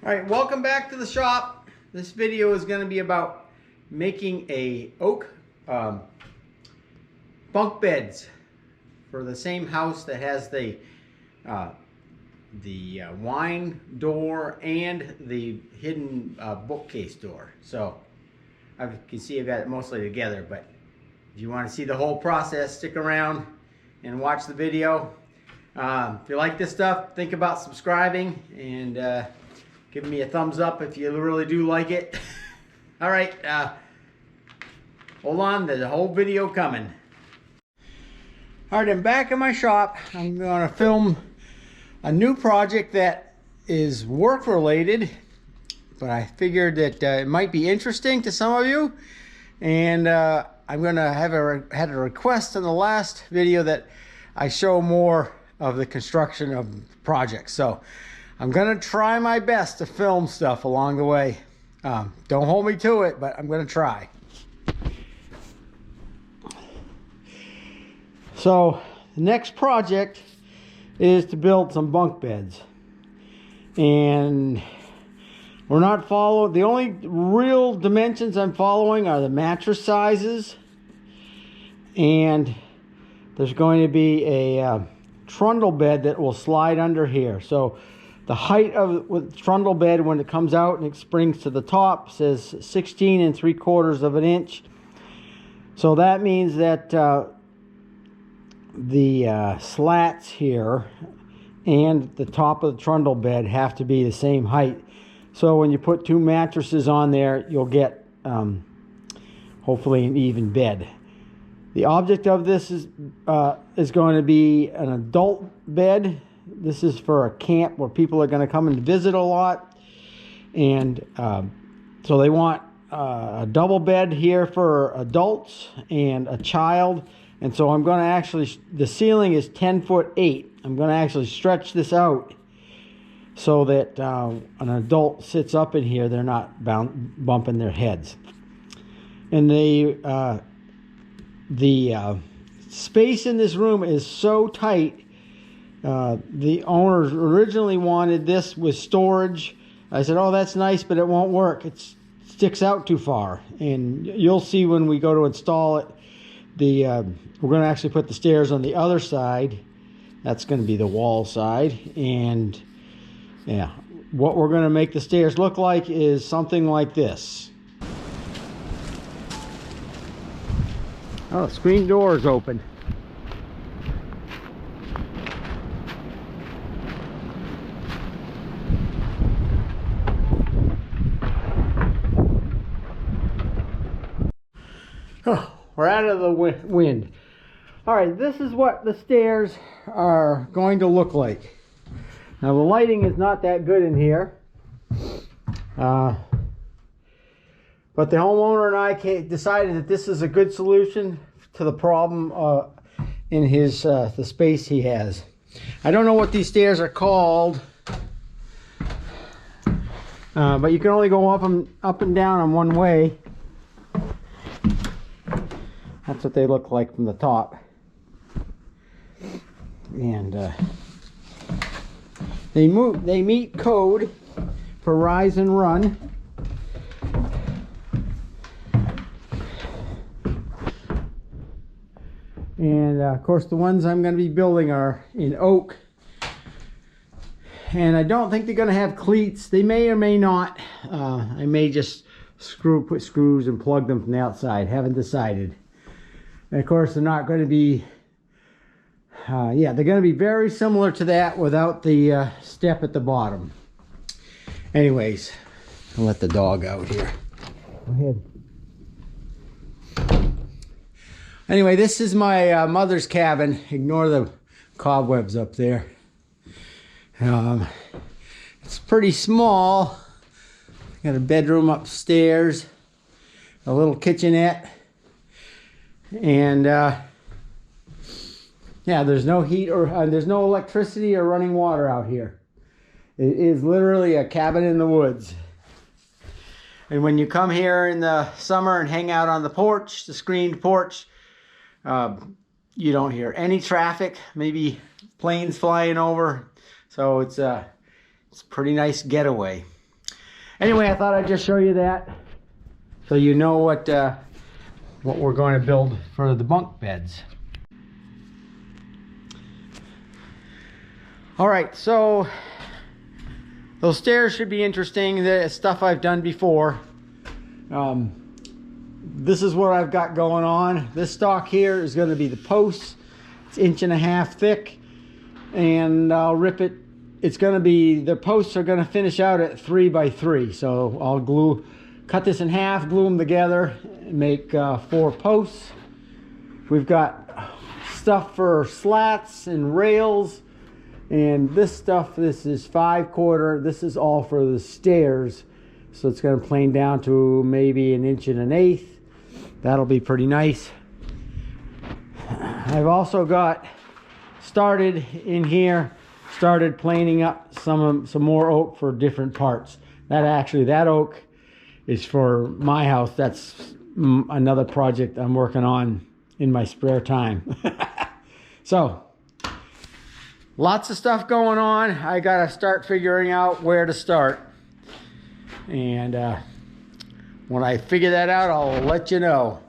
All right, welcome back to the shop. This video is going to be about making a oak bunk beds for the same house that has the wine door and the hidden bookcase door. So I can see I've got it mostly together, but if you want to see the whole process, stick around and watch the video. If you like this stuff, think about subscribing and give me a thumbs up if you really do like it. All right, hold on, there's a whole video coming. All right, I'm back in my shop. I'm going to film a new project that is work related, but I figured that it might be interesting to some of you. And I'm going to had a request in the last video that I show more of the construction of projects. So I'm gonna try my best to film stuff along the way. Don't hold me to it, but I'm gonna try. So the next project is to build some bunk beds. And we're not following, the only real dimensions I'm following are the mattress sizes. And there's going to be a trundle bed that will slide under here. So the height of with trundle bed, when it comes out and it springs to the top, says 16 3/4 of an inch. So that means that the slats here and the top of the trundle bed have to be the same height. So when you put two mattresses on there, you'll get hopefully an even bed. The object of this is going to be an adult bed. This is for a camp where people are going to come and visit a lot. And so they want a double bed here for adults and a child. And so I'm going to actually, the ceiling is 10'8". I'm going to actually stretch this out so that an adult sits up in here, they're not bumping their heads. And the space in this room is so tight. The owners originally wanted this with storage. I said, oh, that's nice, but it won't work. It sticks out too far. And you'll see when we go to install it, we're going to actually put the stairs on the other side. That's going to be the wall side. And yeah, what we're going to make the stairs look like is something like this. Oh, the screen door is open. Oh, we're out of the wind. All right, this is what the stairs are going to look like. Now the lighting is not that good in here. But the homeowner and I decided that this is a good solution to the problem in his the space he has. I don't know what these stairs are called, but you can only go up and down in one way. That's what they look like from the top. And they meet code for rise and run. And of course the ones I'm going to be building are in oak. And I don't think they're going to have cleats. They may or may not. I may just put screws and plug them from the outside. Haven't decided. And of course they're not going to be, yeah, they're going to be very similar to that without the step at the bottom. Anyways, I'll let the dog out here. Go ahead. Anyway, this is my mother's cabin. Ignore the cobwebs up there. It's pretty small. Got a bedroom upstairs, a little kitchenette, and yeah, there's no heat or there's no electricity or running water out here. It is literally a cabin in the woods. And when you come here in the summer and hang out on the porch, the screened porch, you don't hear any traffic, maybe planes flying over. So it's a pretty nice getaway. Anyway, I thought I'd just show you that so you know what we're going to build for the bunk beds. All right, so those stairs should be interesting. The stuff I've done before. This is what I've got going on. This stock here is going to be the posts. It's 1.5 inches thick, and I'll rip it. It's going to be, the posts are going to finish out at 3 by 3. So I'll cut this in half, glue them together, and make 4 posts. We've got stuff for slats and rails. And this stuff, this is 5/4. This is all for the stairs. So it's going to plane down to maybe 1.125 inches. That'll be pretty nice. I've also got started in here, started planing up some more oak for different parts. That oak is for my house. That's another project I'm working on in my spare time. So, lots of stuff going on. I gotta start figuring out where to start. And when I figure that out, I'll let you know.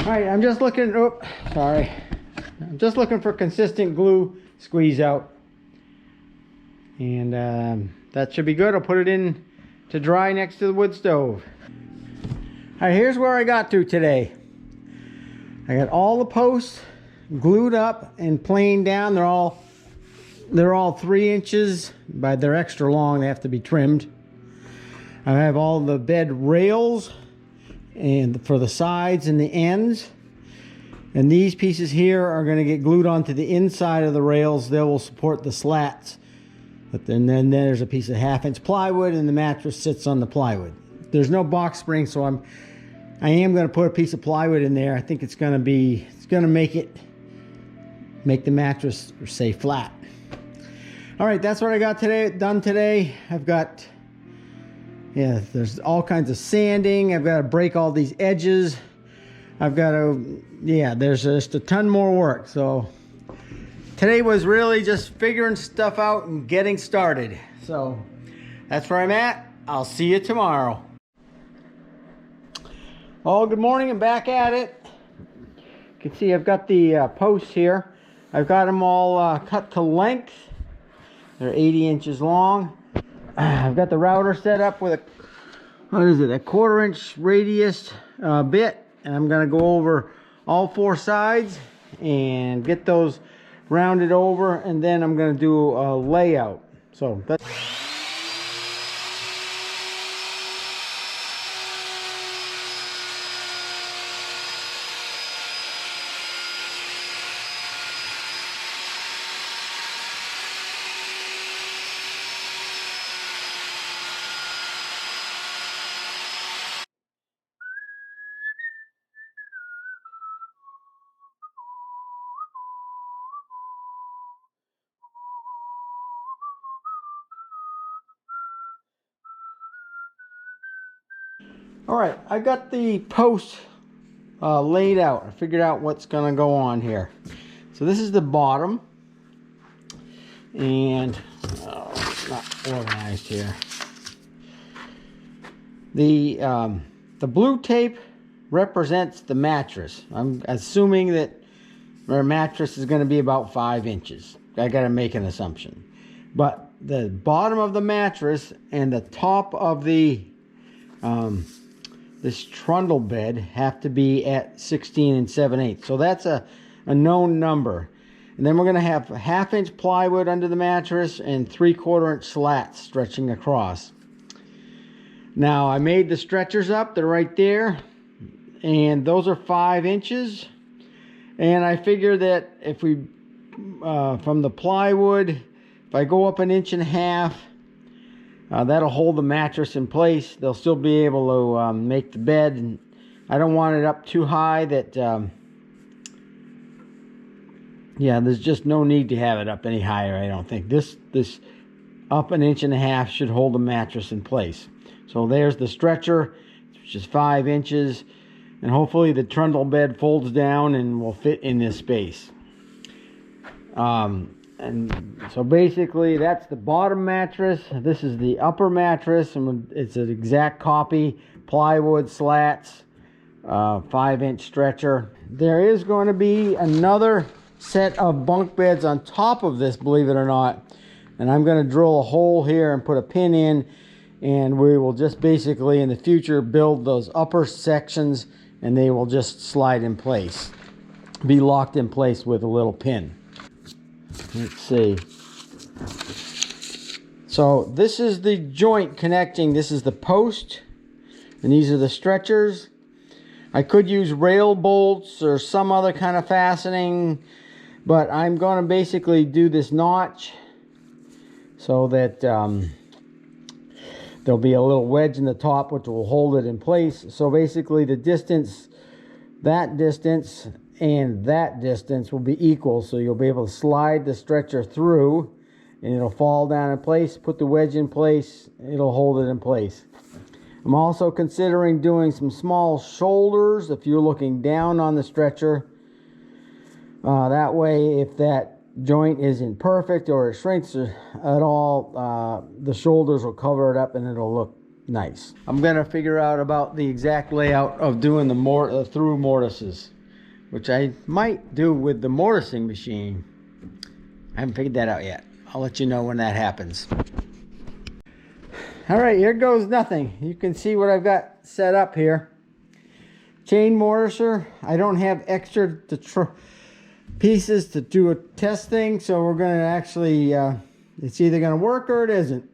All right, I'm just looking, I'm just looking for consistent glue squeeze out. And that should be good. I'll put it in to dry next to the wood stove. All right, here's where I got to today. I got all the posts glued up and planed down. They're all 3 inches, but they're extra long. They have to be trimmed. I have all the bed rails and for the sides and the ends. And these pieces here are going to get glued onto the inside of the rails. They will support the slats. But then there's a piece of 1/2 inch plywood, and the mattress sits on the plywood. There's no box spring, so I am going to put a piece of plywood in there. I think it's going to make the mattress stay flat. All right, that's what I got done today. I've got, there's all kinds of sanding. I've got to break all these edges. I've got to, there's just a ton more work. So today was really just figuring stuff out and getting started. So that's where I'm at. I'll see you tomorrow. Oh, good morning. I'm back at it. You can see I've got the posts here. I've got them all cut to length. They're 80 inches long. I've got the router set up with a, what is it, a 1/4 inch radius bit. And I'm going to go over all 4 sides and get those rounded over. And then I'm going to do a layout. So that's... All right, I got the post laid out. I figured out what's going to go on here. So this is the bottom, and it's not organized here. The blue tape represents the mattress. I'm assuming that our mattress is going to be about 5 inches. I got to make an assumption. But the bottom of the mattress and the top of the this trundle bed have to be at 16 7/8. So that's a known number. And then we're going to have 1/2 inch plywood under the mattress and 3/4 inch slats stretching across. Now I made the stretchers up. They're right there. And those are 5 inches. And I figure that if we, from the plywood, if I go up 1.5 inches, that'll hold the mattress in place. They'll still be able to make the bed. And I don't want it up too high that, yeah, there's just no need to have it up any higher, I don't think. This up 1.5 inches should hold the mattress in place. So there's the stretcher, which is 5 inches. And hopefully the trundle bed folds down and will fit in this space. And so basically that's the bottom mattress. This is the upper mattress, and it's an exact copy. Plywood, slats, 5 inch stretcher. There is going to be another set of bunk beds on top of this, believe it or not. And I'm going to drill a hole here and put a pin in, and we will just basically in the future build those upper sections, and they will just slide in place, be locked in place with a little pin. Let's see. So this is the joint connecting. This is the post, and these are the stretchers. I could use rail bolts or some other kind of fastening, but I'm going to basically do this notch so that there'll be a little wedge in the top which will hold it in place. So basically the distance, that distance and that distance will be equal, so you'll be able to slide the stretcher through and it'll fall down in place. Put the wedge in place, it'll hold it in place. I'm also considering doing some small shoulders if you're looking down on the stretcher. That way, if that joint isn't perfect or it shrinks at all, the shoulders will cover it up and it'll look nice. I'm gonna figure out about the exact layout of doing the through mortises, which I might do with the mortising machine. I haven't figured that out yet. I'll let you know when that happens. All right, here goes nothing. You can see what I've got set up here. Chain mortiser. I don't have extra pieces to do a test thing, so we're going to actually, it's either going to work or it isn't.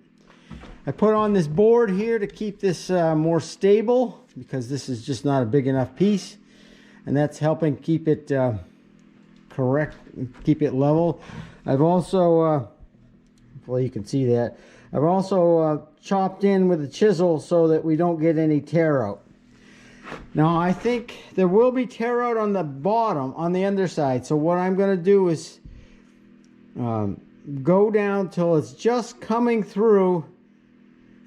I put on this board here to keep this more stable, because this is just not a big enough piece, and that's helping keep it correct, keep it level. I've also, well, you can see that. I've also chopped in with a chisel so that we don't get any tear out. Now I think there will be tear out on the bottom, on the underside. So what I'm going to do is go down till it's just coming through,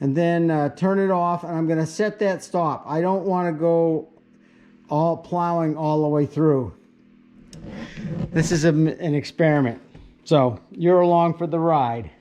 and then turn it off, and I'm going to set that stop. I don't want to go all plowing all the way through. This is an experiment. So you're along for the ride.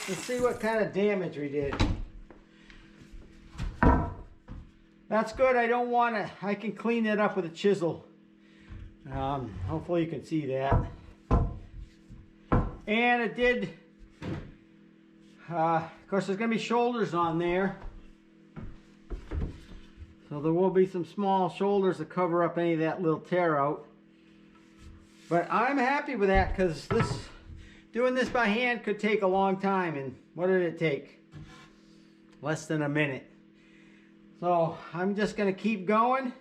Let's see what kind of damage we did. That's good. I don't want to. I can clean it up with a chisel. Hopefully you can see that. And it did. Of course, there's going to be shoulders on there. So there will be some small shoulders to cover up any of that little tear out. But I'm happy with that because doing this by hand could take a long time. And what did it take? Less than a minute. So I'm just going to keep going.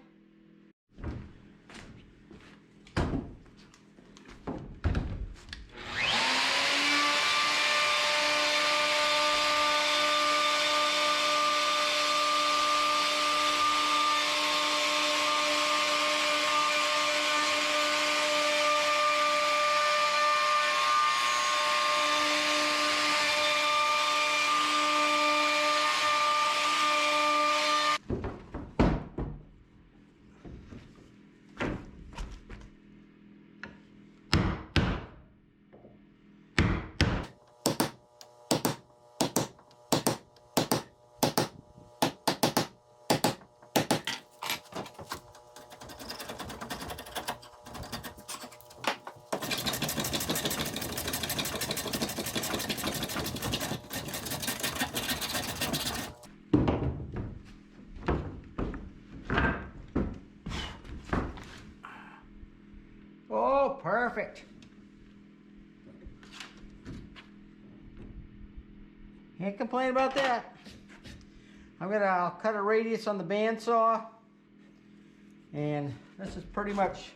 Oh, perfect. Can't complain about that. I'll cut a radius on the bandsaw, and this is pretty much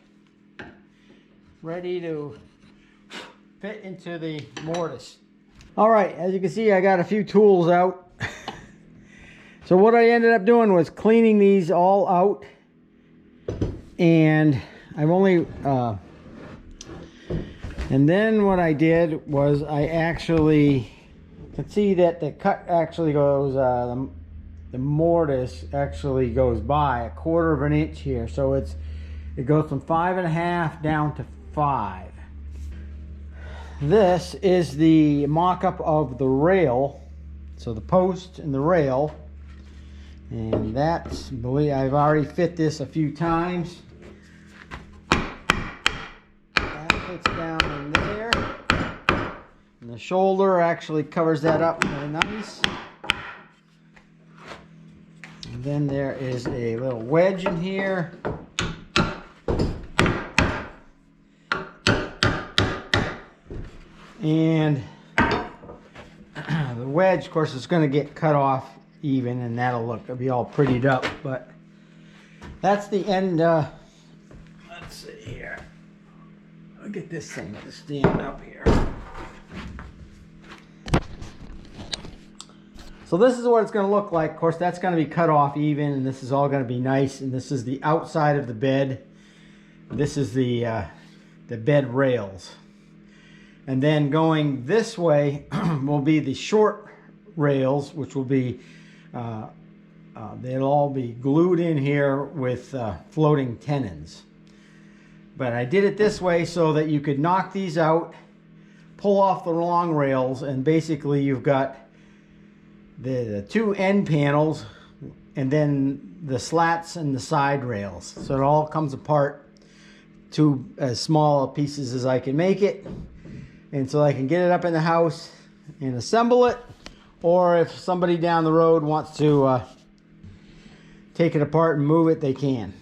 ready to fit into the mortise. All right, as you can see, I got a few tools out. So what I ended up doing was cleaning these all out, and I've only and then what I did was I actually can see that the cut actually goes, the mortise actually goes by 1/4 of an inch here. So it goes from 5.5 down to 5. This is the mock-up of the rail. So the post and the rail. And that's, believe I've already fit this a few times. Fits down in there, and the shoulder actually covers that up really nice. And then there is a little wedge in here. And the wedge, of course, is going to get cut off even, and it'll be all prettied up. But that's the end. Let's see here. I'll get this thing to stand up here. So this is what it's going to look like. Of course, that's going to be cut off even, and this is all going to be nice. And this is the outside of the bed. This is the bed rails. And then going this way will be the short rails, which will be they'll all be glued in here with floating tenons. But I did it this way so that you could knock these out, pull off the long rails, and basically you've got the two end panels and then the slats and the side rails. So it all comes apart to as small pieces as I can make it, and so I can get it up in the house and assemble it, or if somebody down the road wants to take it apart and move it, they can.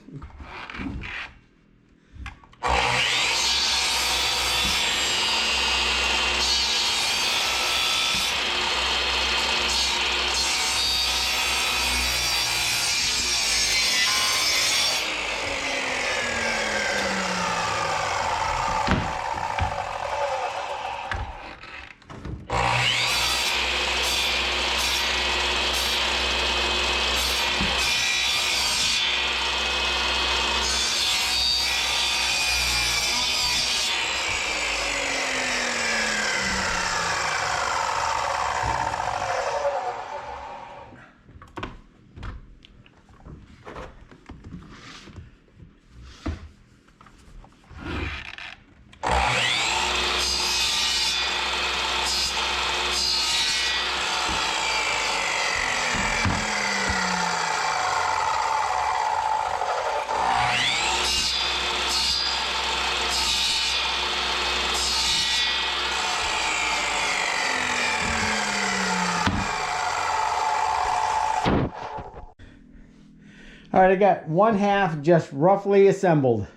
All right, I got one half just roughly assembled.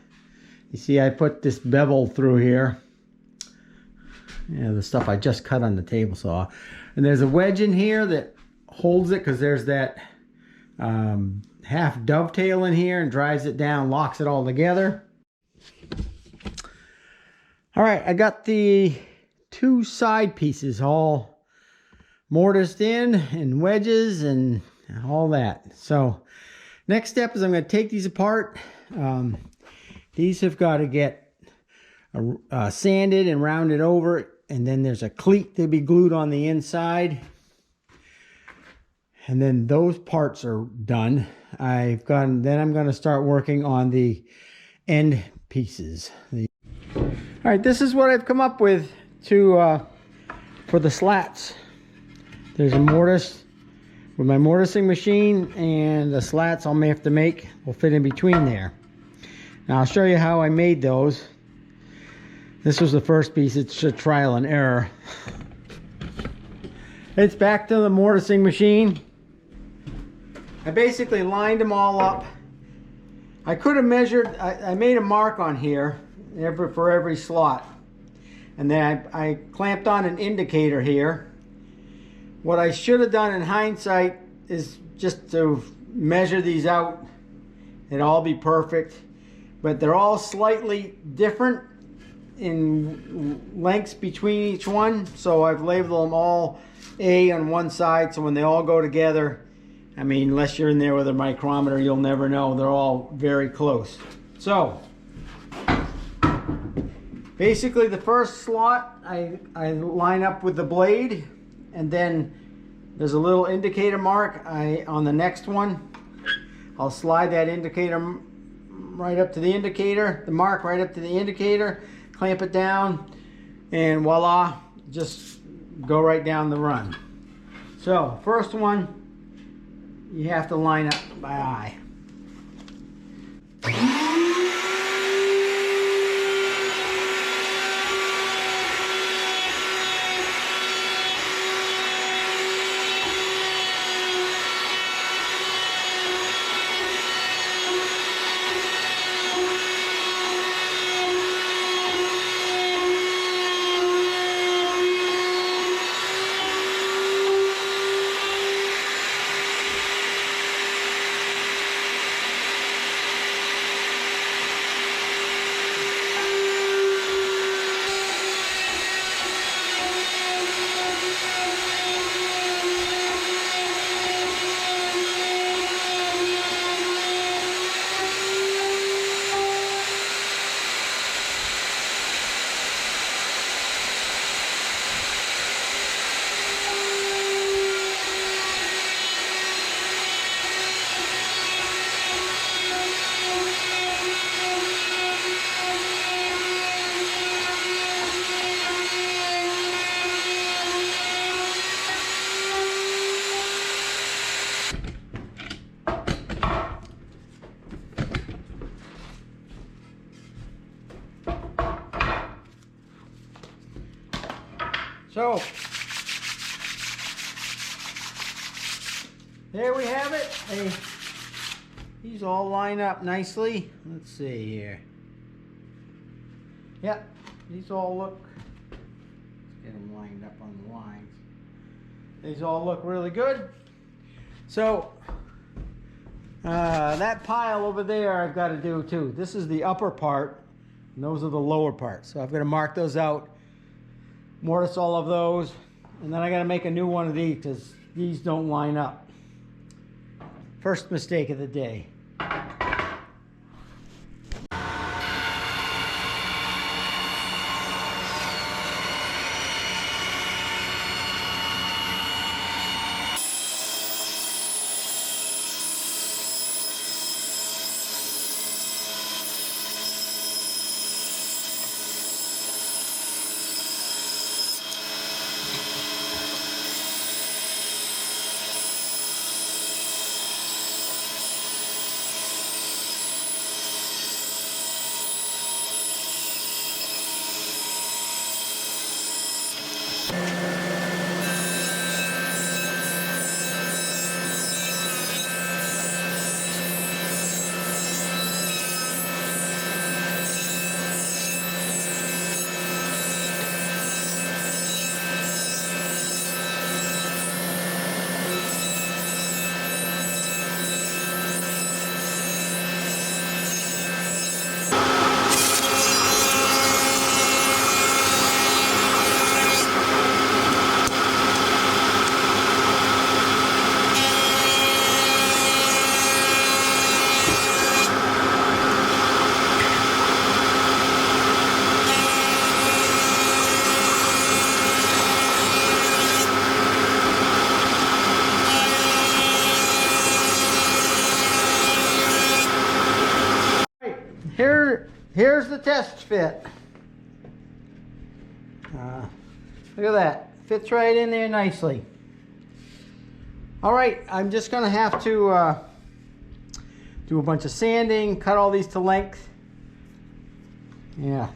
You see, I put this bevel through here. Yeah, the stuff I just cut on the table saw. And there's a wedge in here that holds it, because there's that half dovetail in here and drives it down, locks it all together. All right, I got the two side pieces all mortised in and wedges and all that. So next step is I'm going to take these apart. These have got to get sanded and rounded over, and then there's a cleat to be glued on the inside. And then those parts are done. Then I'm going to start working on the end pieces. All right, this is what I've come up with for the slats. There's a mortise with my mortising machine, and the slats I may have to make will fit in between there. Now I'll show you how I made those. This was the first piece. It's a trial and error. It's back to the mortising machine. I basically lined them all up. I could have measured, I made a mark on here for every slot. And then I clamped on an indicator here. What I should have done in hindsight is just to measure these out. It'd all be perfect. But they're all slightly different in lengths between each one. So I've labeled them all A on one side, so when they all go together, I mean, unless you're in there with a micrometer, you'll never know. They're all very close. So basically the first slot I line up with the blade, and then there's a little indicator mark on the next one. I'll slide that indicator right up to the indicator, the mark right up to the indicator, clamp it down, and voila, just go right down the run. So first one, you have to line up by eye. So there we have it. These all line up nicely. Let's see here. Yep, these all look, let's get them lined up on the lines. These all look really good. So that pile over there I've got to do too. This is the upper part and those are the lower parts. So I've got to mark those out, mortise all of those, and then I got to make a new one of these because these don't line up. First mistake of the day. Here's the test fit. Look at that. Fits right in there nicely. All right, I'm just going to have to do a bunch of sanding, cut all these to length. Yeah,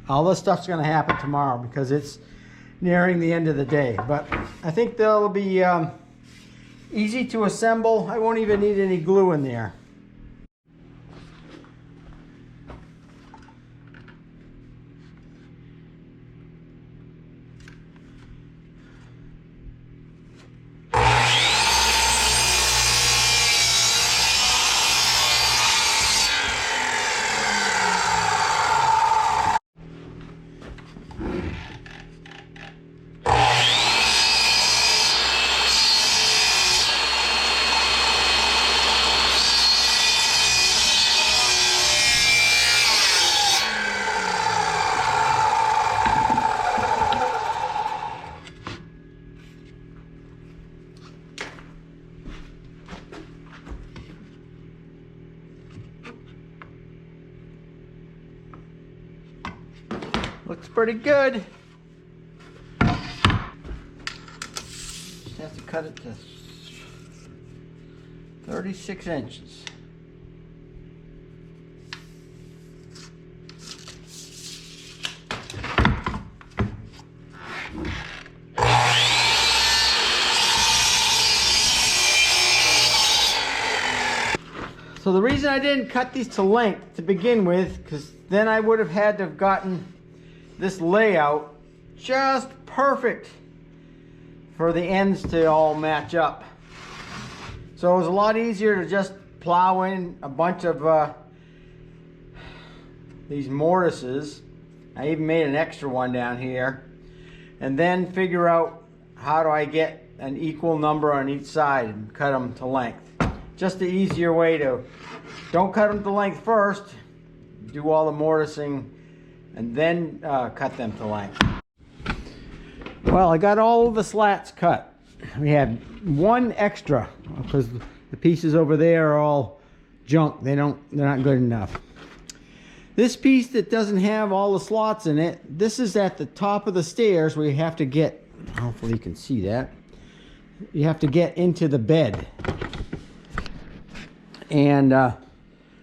all this stuff's going to happen tomorrow because it's nearing the end of the day. But I think they'll be easy to assemble. I won't even need any glue in there. Looks pretty good. Just have to cut it to 36 inches. So the reason I didn't cut these to length to begin with, because then I would have had to have gotten this layout just perfect for the ends to all match up. So it was a lot easier to just plow in a bunch of these mortises. I even made an extra one down here, and then figure out how do I get an equal number on each side and cut them to length. Just the easier way to, don't cut them to length first, do all the mortising and then cut them to length. Well, I got all of the slats cut. We had one extra because the pieces over there are all junk. They're not good enough. This piece that doesn't have all the slots in it, this is at the top of the stairs where you have to get, hopefully you can see that, you have to get into the bed. And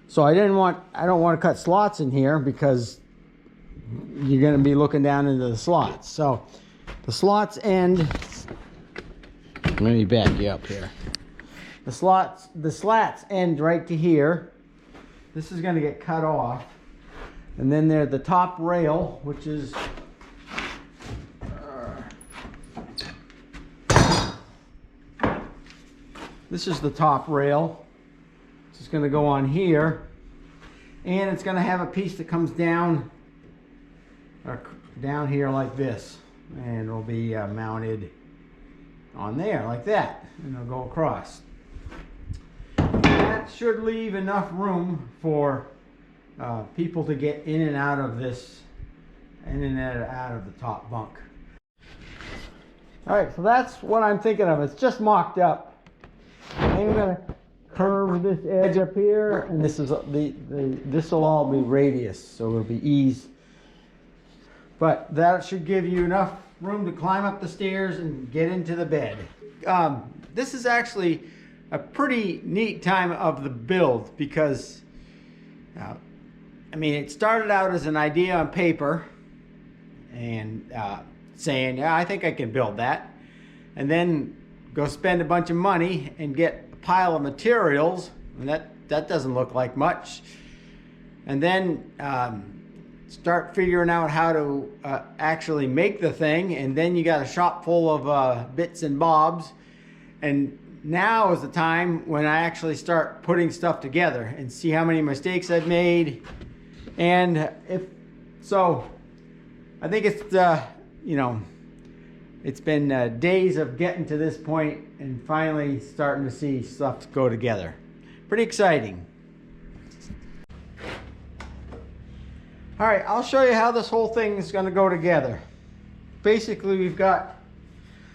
so I don't want to cut slots in here because you're going to be looking down into the slots. So The slots end. Let me back you up here. The slats end right to here. This is going to get cut off. And then there's the top rail, which is this is the top rail. It's going to go on here, and it's going to have a piece that comes down here like this, and it'll be mounted on there like that, and it'll go across. That should leave enough room for people to get in and out of this, in and out of the top bunk. All right, so that's what I'm thinking of. It's just mocked up. I'm gonna curve this edge up here, and this is this will all be radius, so it'll be ease. But that should give you enough room to climb up the stairs and get into the bed. This is actually a pretty neat time of the build because, I mean, it started out as an idea on paper and saying, yeah, I think I can build that. And then go spend a bunch of money and get a pile of materials, and that doesn't look like much. And then start figuring out how to actually make the thing, and then you got a shop full of bits and bobs. And now is the time when I actually start putting stuff together and see how many mistakes I've made. And if so, I think it's you know, it's been days of getting to this point and finally starting to see stuff go together. Pretty exciting. All right, I'll show you how this whole thing is going to go together. Basically, we've got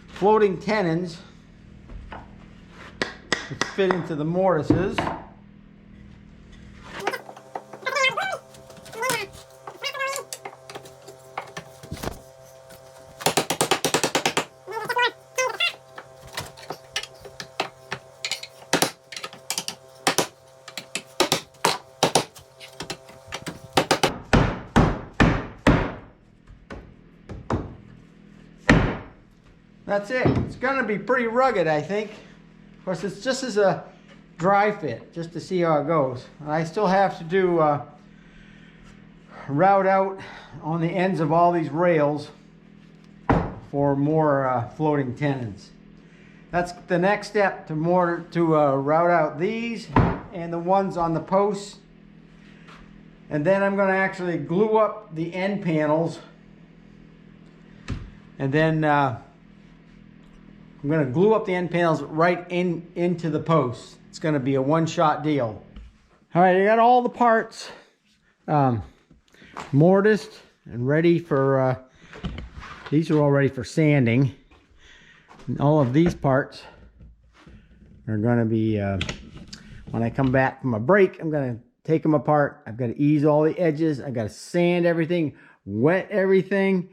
floating tenons which fit into the mortises. That's it. It's going to be pretty rugged, I think. Of course, it's just as a dry fit, just to see how it goes. I still have to do route out on the ends of all these rails for more floating tenons. That's the next step to route out these and the ones on the posts. And then I'm going to actually glue up the end panels, and then I'm going to glue up the end panels right into the posts. It's going to be a one-shot deal. All right, I got all the parts mortised and ready for, these are all ready for sanding. And all of these parts are going to be, when I come back from a break, I'm going to take them apart. I've got to ease all the edges. I've got to sand everything, wet everything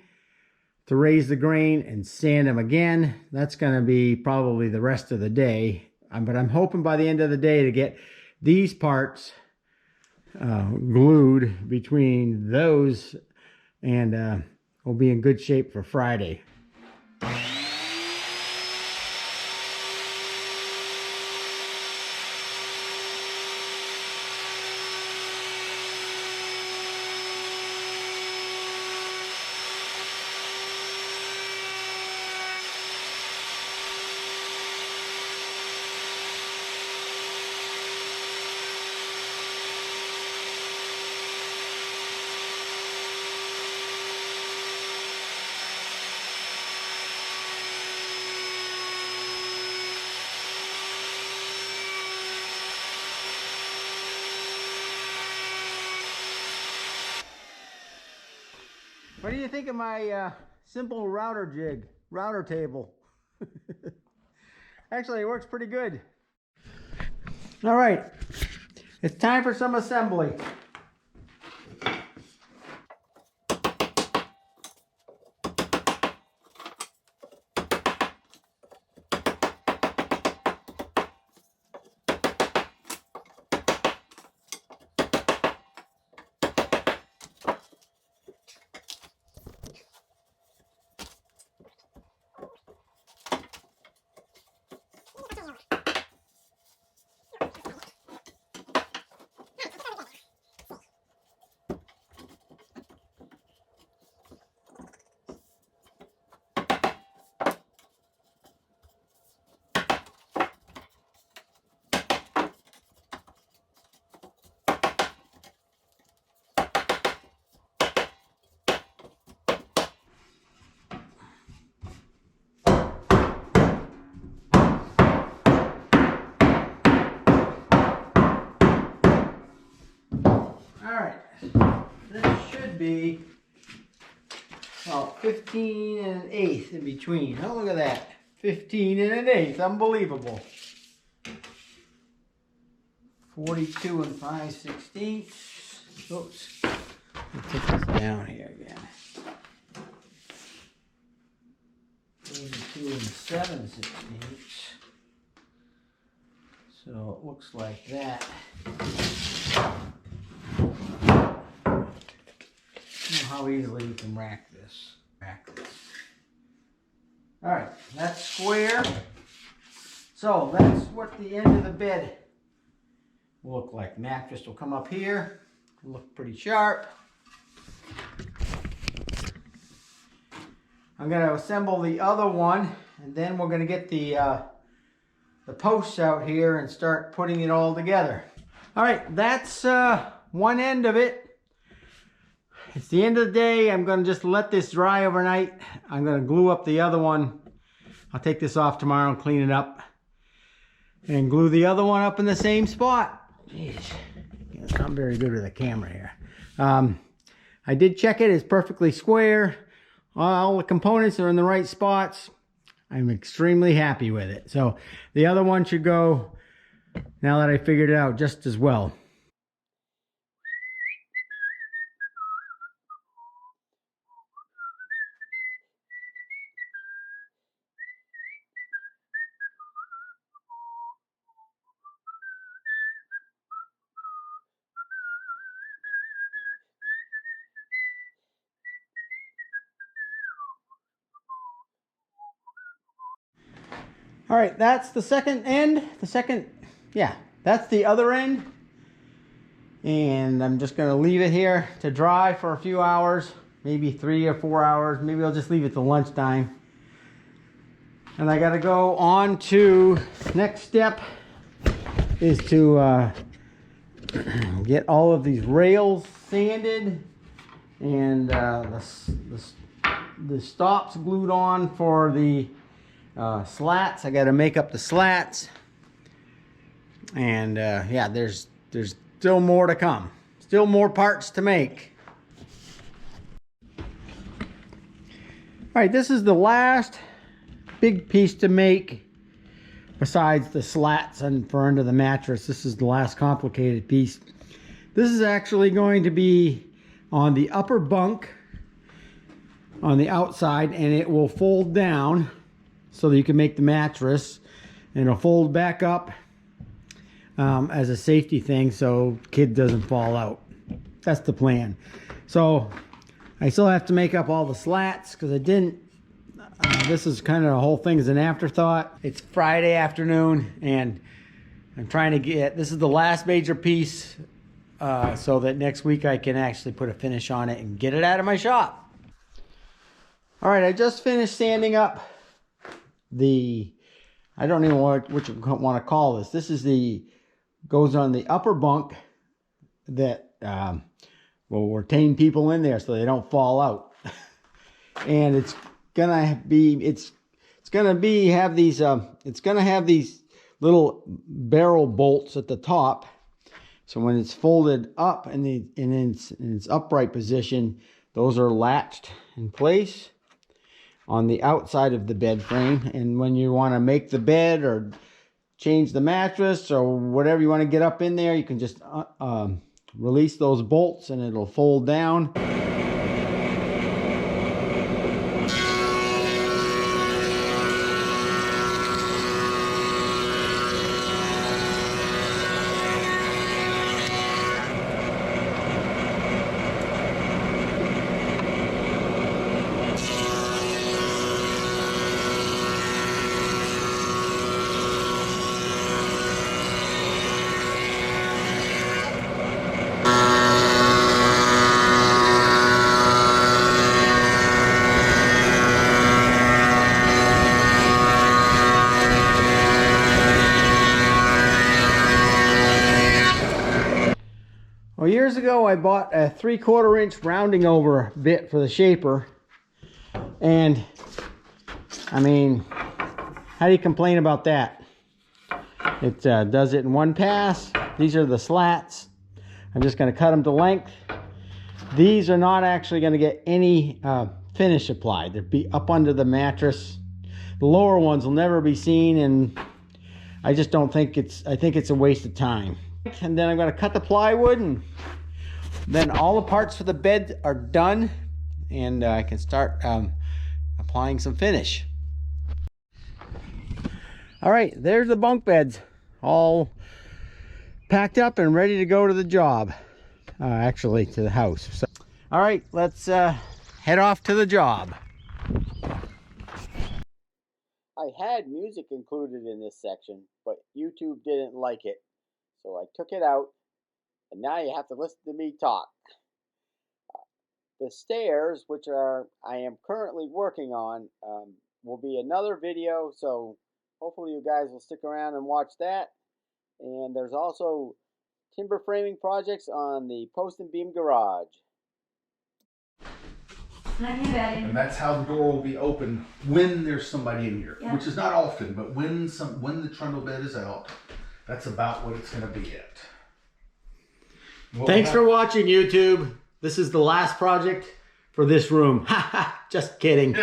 to raise the grain, and sand them again. That's going to be probably the rest of the day. But I'm hoping by the end of the day to get these parts glued between those, and we'll be in good shape for Friday. What do you think of my simple router table? Actually, it works pretty good. All right, it's time for some assembly. should be about 15 and an eighth in between. Oh, look at that. 15 and an eighth. Unbelievable. 42 and 5/16. Oops. Let's take this down here again. 42 and 7/16. So it looks like that. I don't know how easily you can rack this. Alright, that's square. So that's what the end of the bed will look like. Mattress will come up here. Look pretty sharp. I'm going to assemble the other one, and then we're going to get the posts out here and start putting it all together. Alright, that's one end of it. It's the end of the day. I'm going to just let this dry overnight. I'm going to glue up the other one. I'll take this off tomorrow and clean it up. And glue the other one up in the same spot. Jeez, it's not very good with the camera here. I did check it. It's perfectly square. All the components are in the right spots. I'm extremely happy with it. So the other one should go, now that I figured it out, just as well. All right, that's the second end. That's the other end. And I'm just gonna leave it here to dry for a few hours, maybe 3 or 4 hours. Maybe I'll just leave it till lunchtime. And I gotta go on to, next step is to get all of these rails sanded and the stops glued on for the slats. I got to make up the slats, and yeah, there's still more to come, still more parts to make. All right, this is the last big piece to make besides the slats and for under the mattress. This is the last complicated piece. This is actually going to be on the upper bunk on the outside, and it will fold down so that you can make the mattress, and it'll fold back up as a safety thing so kid doesn't fall out. That's the plan. So I still have to make up all the slats because I didn't. This is kind of the whole thing is an afterthought. It's Friday afternoon, and I'm trying to get, this is the last major piece so that next week I can actually put a finish on it and get it out of my shop. All right, I just finished sanding up I don't even know what you want to call this. This is goes on the upper bunk that will retain people in there so they don't fall out. And it's gonna have these little barrel bolts at the top. So when it's folded up and in its upright position, those are latched in place on the outside of the bed frame. And when you want to make the bed or change the mattress or whatever you want to get up in there, you can just release those bolts and it'll fold down. Well, years ago I bought a 3/4 inch rounding over bit for the shaper, and I mean, how do you complain about that? It does it in one pass. These are the slats. I'm just going to cut them to length, These are not actually going to get any finish applied. They'll be up under the mattress. The lower ones will never be seen, and I just don't think I think it's a waste of time. And then I'm going to cut the plywood, and then all the parts for the bed are done, and I can start applying some finish. All right, there's the bunk beds, all packed up and ready to go to the job. Actually, to the house. So, all right, let's head off to the job. I had music included in this section, but YouTube didn't like it, so I took it out, and now you have to listen to me talk. The stairs, which I am currently working on, will be another video, so hopefully you guys will stick around and watch that. And there's also timber framing projects on the post and beam garage. And that's how the door will be open when there's somebody in here, which is not often, but when the trundle bed is out, that's about what it's going to be at. Thanks for watching, YouTube. This is the last project for this room. Just kidding.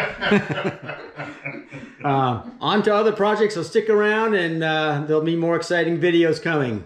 On to other projects, so stick around, and there'll be more exciting videos coming.